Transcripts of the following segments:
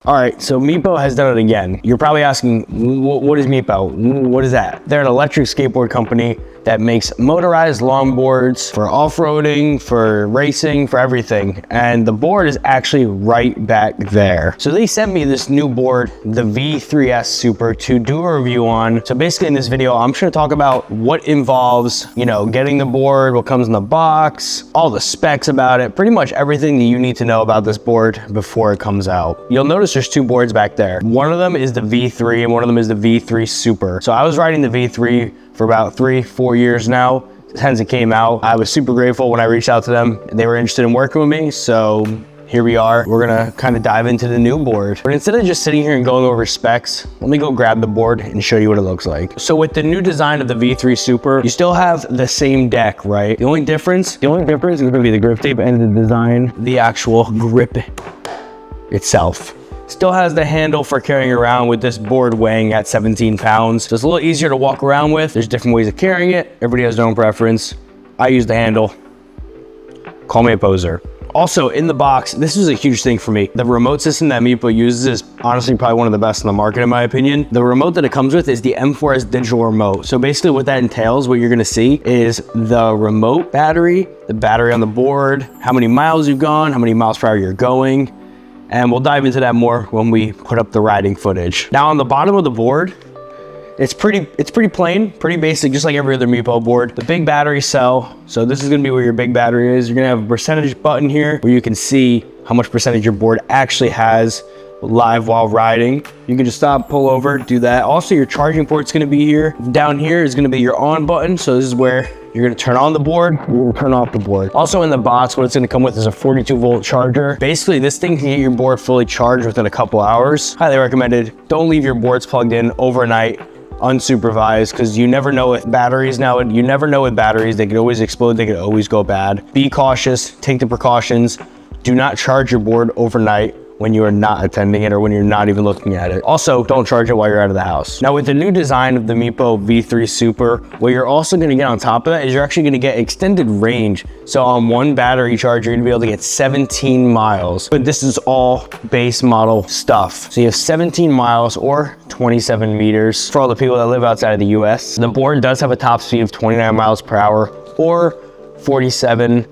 All right, so Meepo has done it again. You're probably asking, what is Meepo? What is that? They're an electric skateboard company that makes motorized longboards for off-roading, for racing, for everything. And the board is actually right back there. So they sent me this new board, the V3S Super, to do a review on. So basically in this video, I'm just gonna talk about what involves, getting the board, what comes in the box, all the specs about it, pretty much everything that you need to know about this board before it comes out. You'll notice there's two boards back there. One of them is the V3 and one of them is the V3 Super. So I was riding the V3 for about 3-4 years now since it came out. I was super grateful when I reached out to them. They were interested in working with me, so here we are. We're gonna kind of dive into the new board. But instead of just sitting here and going over specs, let me go grab the board and show you what it looks like. So with the new design of the V3 Super, you still have the same deck, right? The only difference is gonna be the grip tape and the design, the actual grip itself. Still has the handle for carrying around with this board weighing at 17 pounds. So it's a little easier to walk around with. There's different ways of carrying it. Everybody has their own preference. I use the handle. Call me a poser. Also in the box, this is a huge thing for me. The remote system that Meepo uses is honestly probably one of the best in the market in my opinion. The remote that it comes with is the M4S digital remote. So basically what that entails, what you're gonna see is the remote battery, the battery on the board, how many miles you've gone, how many miles per hour you're going. And we'll dive into that more when we put up the riding footage. Now on the bottom of the board, it's pretty plain, pretty basic, just like every other Meepo board. The big battery cell, so this is gonna be where your big battery is. You're gonna have a percentage button here where you can see how much percentage your board actually has live while riding. You can just stop, pull over, do that. Also your charging port's gonna be here. Down here is gonna be your on button. So this is where you're gonna turn on the board, you're gonna turn off the board. Also in the box, what it's gonna come with is a 42-volt charger. Basically, this thing can get your board fully charged within a couple hours. Highly recommended. Don't leave your boards plugged in overnight, unsupervised, because you never know with batteries now. You never know with batteries. They could always explode, they could always go bad. Be cautious, take the precautions. Do not charge your board overnight when you are not attending it or when you're not even looking at it. Also, don't charge it while you're out of the house. Now with the new design of the Meepo V3 Super, what you're also gonna get on top of that is you're actually gonna get extended range. So on one battery charge, you're gonna be able to get 17 miles, but this is all base model stuff. So you have 17 miles or 27 meters for all the people that live outside of the US. The board does have a top speed of 29 miles per hour or 47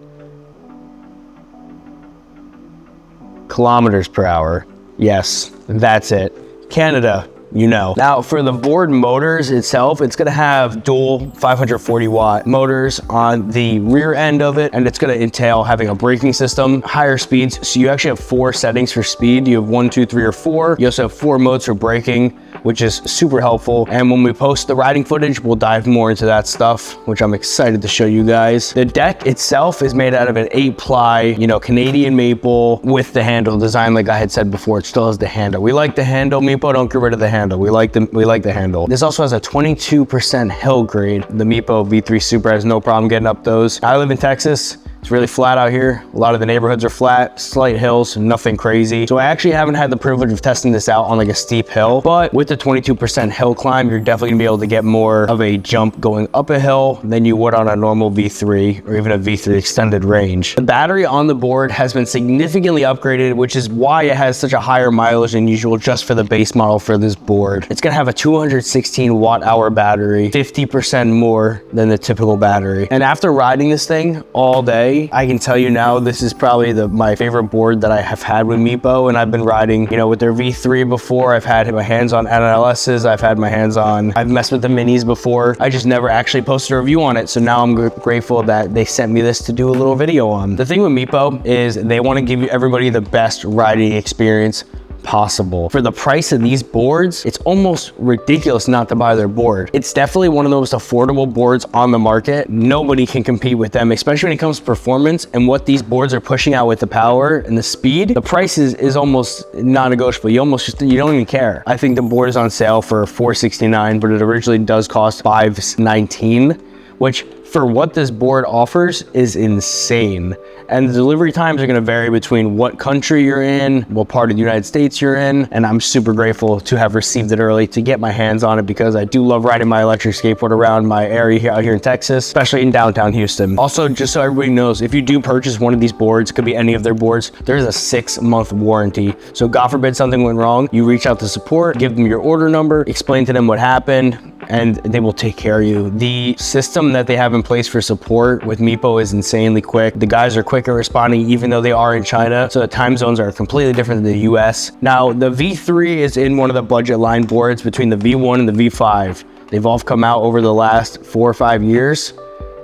kilometers per hour. Yes, that's it. Canada, Now for the board motors itself, it's gonna have dual 540 watt motors on the rear end of it, and it's gonna entail having a braking system, higher speeds. So you actually have 4 settings for speed. You have 1, 2, 3, or 4. You also have 4 modes for braking, which is super helpful. And when we post the riding footage, we'll dive more into that stuff, which I'm excited to show you guys. The deck itself is made out of an 8-ply, Canadian maple with the handle design. Like I had said before, it still has the handle. We like the handle. Meepo, don't get rid of the handle. We like the handle. This also has a 22% hill grade. The Meepo V3 Super has no problem getting up those. I live in Texas. It's really flat out here. A lot of the neighborhoods are flat, slight hills, nothing crazy. So I actually haven't had the privilege of testing this out on like a steep hill, but with the 22% hill climb, you're definitely gonna be able to get more of a jump going up a hill than you would on a normal V3 or even a V3 extended range. The battery on the board has been significantly upgraded, which is why it has such a higher mileage than usual just for the base model for this board. It's gonna have a 216 watt hour battery, 50% more than the typical battery. And after riding this thing all day, I can tell you now, this is probably my favorite board that I have had with Meepo, and I've been riding, with their V3 before. I've had my hands on NLSs, I've messed with the minis before. I just never actually posted a review on it, so now I'm grateful that they sent me this to do a little video on. The thing with Meepo is they want to give everybody the best riding experience possible. For the price of these boards, it's almost ridiculous not to buy their board. It's definitely one of the most affordable boards on the market. Nobody can compete with them, especially when it comes to performance and what these boards are pushing out with the power and the speed. The price is almost non-negotiable. You don't even care. I think the board is on sale for $469, but it originally does cost $519, which for what this board offers is insane. And the delivery times are gonna vary between what country you're in, what part of the United States you're in, and I'm super grateful to have received it early to get my hands on it because I do love riding my electric skateboard around my area out here in Texas, especially in downtown Houston. Also, just so everybody knows, if you do purchase one of these boards, it could be any of their boards, there's a 6-month warranty. So God forbid something went wrong, you reach out to support, give them your order number, explain to them what happened, and they will take care of you. The system that they have in place for support with Meepo is insanely quick. The guys are quick at responding even though they are in China, so the time zones are completely different than the US. Now, the V3 is in one of the budget line boards between the V1 and the V5. They've all come out over the last 4 or 5 years.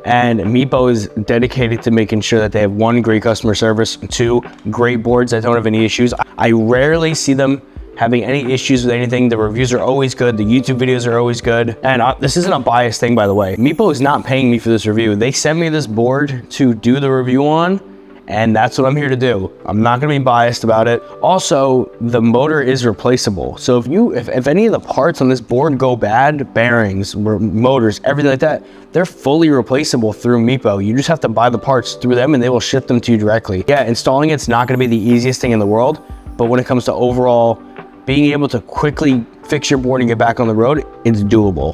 And Meepo is dedicated to making sure that they have 1, great customer service, 2, great boards that don't have any issues. I rarely see them having any issues with anything. The reviews are always good. The YouTube videos are always good. And this isn't a biased thing, by the way. Meepo is not paying me for this review. They sent me this board to do the review on, and that's what I'm here to do. I'm not gonna be biased about it. Also, the motor is replaceable. So if any of the parts on this board go bad, bearings, motors, everything like that, they're fully replaceable through Meepo. You just have to buy the parts through them and they will ship them to you directly. Yeah, installing it's not gonna be the easiest thing in the world, but when it comes to overall being able to quickly fix your board and get back on the road, it's doable.